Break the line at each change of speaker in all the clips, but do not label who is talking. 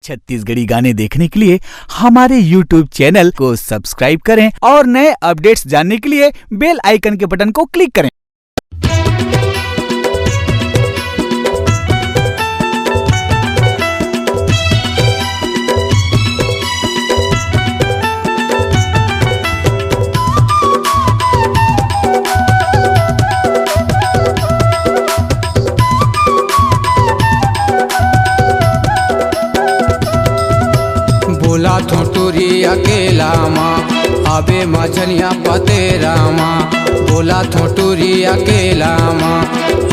छत्तीसगढ़ी गाने देखने के लिए हमारे YouTube चैनल को सब्सक्राइब करें और नए अपडेट्स जानने के लिए बेल आइकन के बटन को क्लिक करें।
बोला थोटूरी अकेला माँ आबे मझनिया पतेरा माँ। बोला थोटूरी अकेला माँ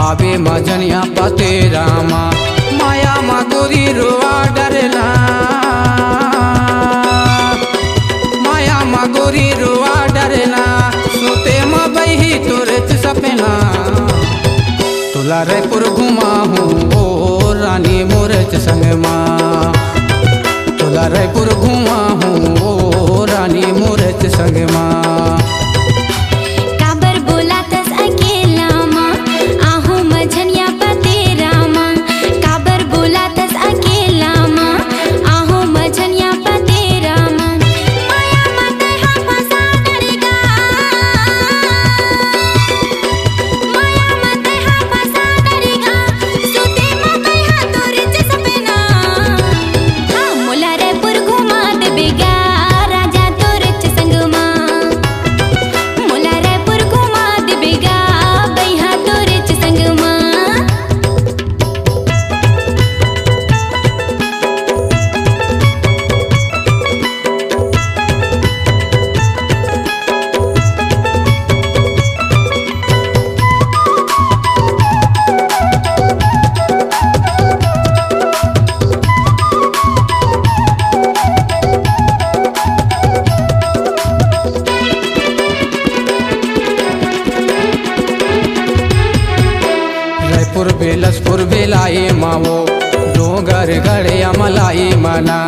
आबे मझनिया पतेरा माँ। माया माँ गोरी रोआ डरला, माया माँ गोरी रोआ डरला। सोते माँ बही तोरे सपना तुला रायपुर घुमा हूँ ओ रानी मोरच संग माँ। तुला रायपुर घुमा हूँ ओ रानी मोरच संग माँ।
काबर बोला तस अकेला माँ आहू मझनिया पतेरा माँ। काबर बोला तस अकेला माँ आहू मझनिया पतेरा माँ। माया मत हा फसा डरेगा, माया मत हा फसा डरेगा। सोते माँ बहा तोरे सपना हाँ मोला रायपुर घुमा देबेगा राजा तोरे संग माँ। मोला रायपुर घुमा देबेगा बहा तोरे संग माँ।
रायपुर बेलसपुर बेलाई मावो डोंगर गड़े अमलाई मना।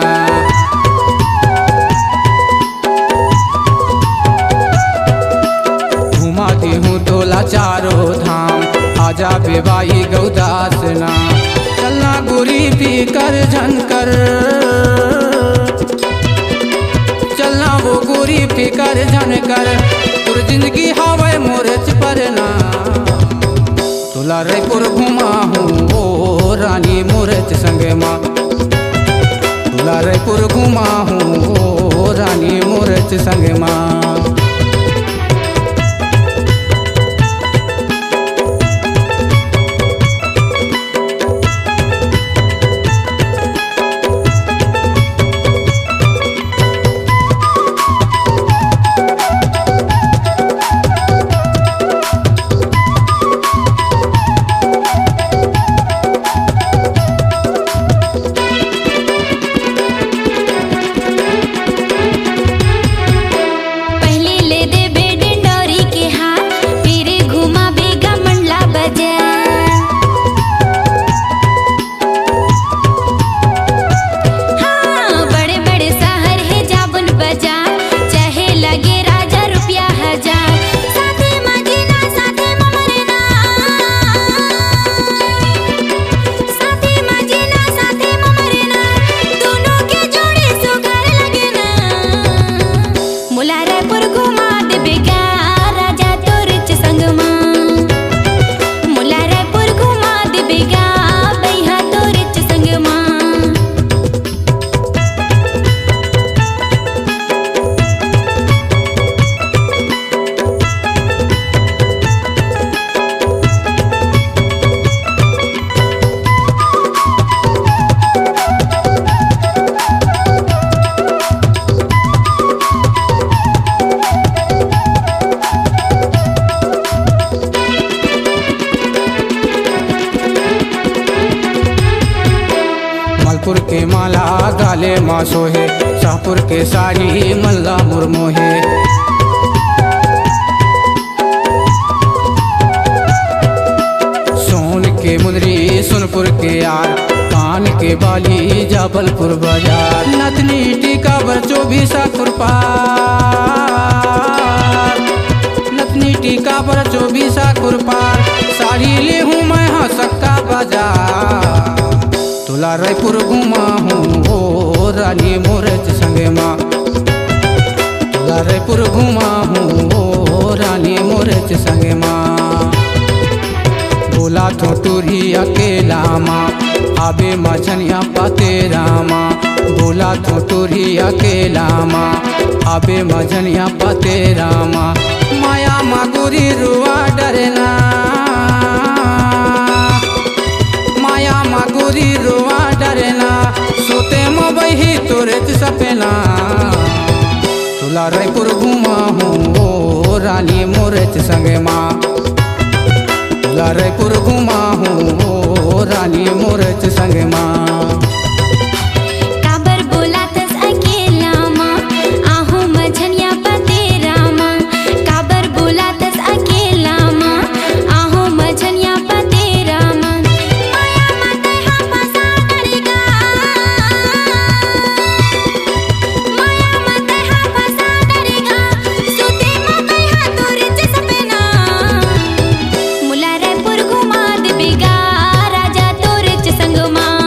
घुमाती हूँ तोला चारों धाम आजा बेबाई गौदासना। चलना गोरी पी कर झनकर, चलना वो गोरी पी कर झनकर। तुर जिंदगी हवे मोरच परना तुला रायपुर घुमा हूँ ओ रानी मोरच संग माँ। तुला रायपुर घुमा हूँ ओ रानी मोरच संग माँ।
पहले ले दे बेडे डोरी के हाथ फिर घुमा बेगा मंडला बाजार। हाँ बड़े बड़े शहर है जाबुन बाजार चाहे लगे राजा रुपया हजार। साथे मजीना साथे ममरना, साथे मजीना साथे ममरना। दोनों के जोड़े सुघर लगना मोला रायपुर घुमा देबेगा राजा तोरे संग माँ। मोला रायपुर घुमा देबेगा बहा तोरे संग माँ।
मलपुर के माला गाले माँ सोहे, शाहपुर के साड़ी मल्ला मुरमोहे। सोन के मुंदरी सोनपुर के यार, कान के बाली जबलपुर बाजार। नथनी टीका बरचो भी साकुरपार, नथनी टीका बरचो भी साकुरपार। साड़ी ले हूँ मैं हाँ सक्का बाजार तुला रायपुर घुमा हूँ ओ मछनिया पाते रामा बोला तो तुरी अकेला माँ अबे मछनिया पाते रामा माया मागुरी रुआ डरना माया मागुरी रुआ डरना सोते मोबही तोरे सपेना तुला रायपुर घुमा हूँ रानी मोरच संगे माँ तुला रायपुर घुमा हूँ रानी मोरच संगे माँ
काबर बोलातस अकेला माँ आहू मझनिया पते रामा काबर बोलातस अकेला माँ आहू मझनिया पते रामा माया मते हा फसा डरेगा माया मते हा फसा डरेगा सुते मते हा तोरे सपेना मुला रायपुर घुमा देबेगा राजा तोरे संग माँ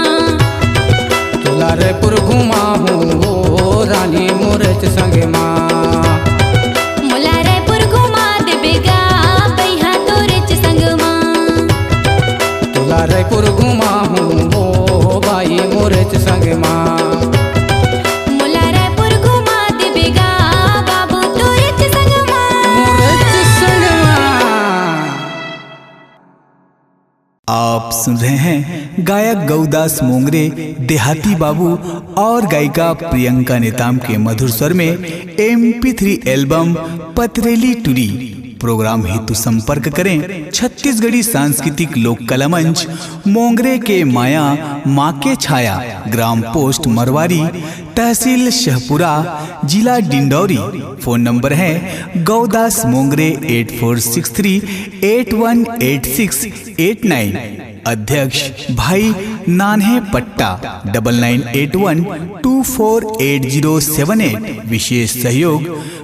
तुला रायपुर घुमा हूँ रानी मोरच संगे माँ
मुला रायपुर घुमा देबेगा बैहा तोरे संग माँ
तुला रायपुर घुमा हूँ बाई मोरच संगे माँ
मुला रायपुर घुमा देबेगा बाबू तोरे संग माँ
मोरच संग माँ।
आप सुन रहे हैं गायक गौदास मोंगरे, देहाती बाबू और गायिका प्रियंका नेताम के मधुर स्वर में MP3 एल्बम पथरेली टुरी। प्रोग्राम हेतु संपर्क करें छत्तीसगढ़ी सांस्कृतिक लोक कला मंच, मोंगरे के माया माँ के छाया, ग्राम पोस्ट मरवारी, तहसील शहपुरा, जिला डिंडौरी। फोन नंबर है गौदास मोंगरे 8463818689। अध्यक्ष भाई नान्हे पट्टा 9981248078। विशेष सहयोग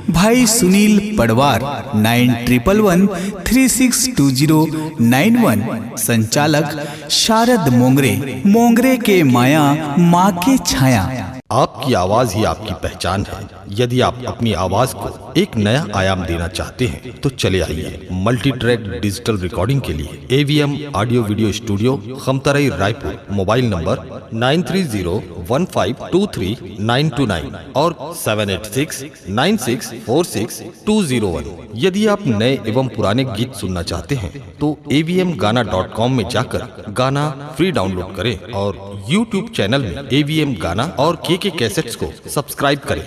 भाई सुनील पडवार 9111362091। संचालक शारद मोंगरे, मोंगरे के माया माँ के छाया।
आपकी आवाज ही आपकी पहचान है। यदि आप अपनी आवाज को एक नया आयाम देना चाहते हैं तो चले आइए मल्टी ट्रैक डिजिटल रिकॉर्डिंग के लिए AVM audio video studio, Khamtarai, Raipur. Mobile number 9301523929 और 7869646201। यदि आप नए एवं पुराने गीत सुनना चाहते हैं तो avmgana.com में जाकर गाना फ्री डाउनलोड करें और YouTube चैनल में AVM गाना और KK कैसेट्स को सब्सक्राइब करें।